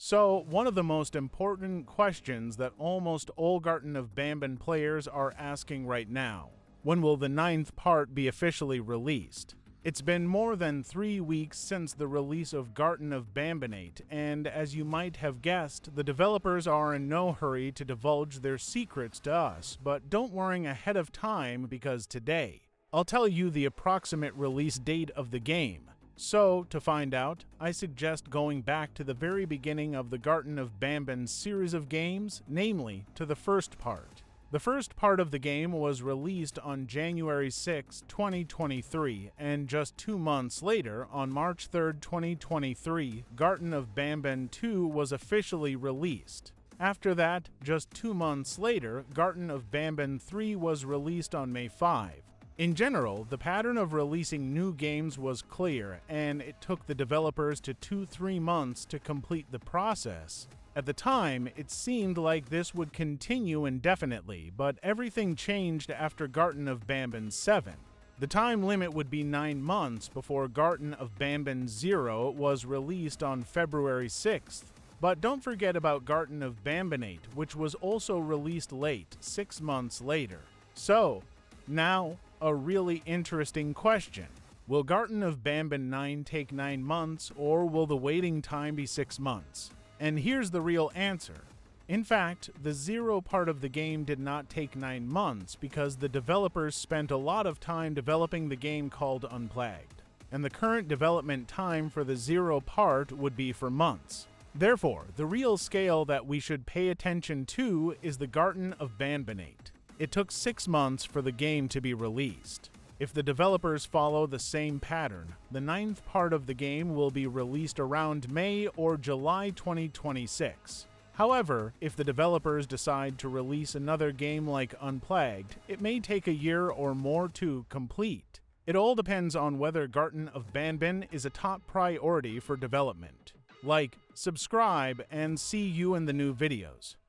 So, one of the most important questions that almost all Garten of BanBan players are asking right now: when will the ninth part be officially released? It's been more than 3 weeks since the release of Garten of BanBan 8, and as you might have guessed, the developers are in no hurry to divulge their secrets to us, but don't worry ahead of time because today, I'll tell you the approximate release date of the game. So, to find out, I suggest going back to the very beginning of the Garten of BanBan series of games, namely to the first part. The first part of the game was released on January 6, 2023, and just 2 months later, on March 3, 2023, Garten of BanBan 2 was officially released. After that, just 2 months later, Garten of BanBan 3 was released on May 5. In general, the pattern of releasing new games was clear, and it took the developers to 2-3 months to complete the process. At the time, it seemed like this would continue indefinitely, but everything changed after Garten of BanBan 7. The time limit would be 9 months before Garten of BanBan 0 was released on February 6th. But don't forget about Garten of BanBan 8, which was also released late, 6 months later. So, now, a really interesting question. Will Garten of BanBan 9 take 9 months, or will the waiting time be 6 months? And here's the real answer. In fact, the 0 part of the game did not take 9 months because the developers spent a lot of time developing the game called Unplagued, and the current development time for the 0 part would be for months. Therefore, the real scale that we should pay attention to is the Garten of BanBan 8. It took 6 months for the game to be released. If the developers follow the same pattern, the 9th part of the game will be released around May or July 2026. However, if the developers decide to release another game like Unplagued, it may take a year or more to complete. It all depends on whether Garten of BanBan is a top priority for development. Like, subscribe, and see you in the new videos.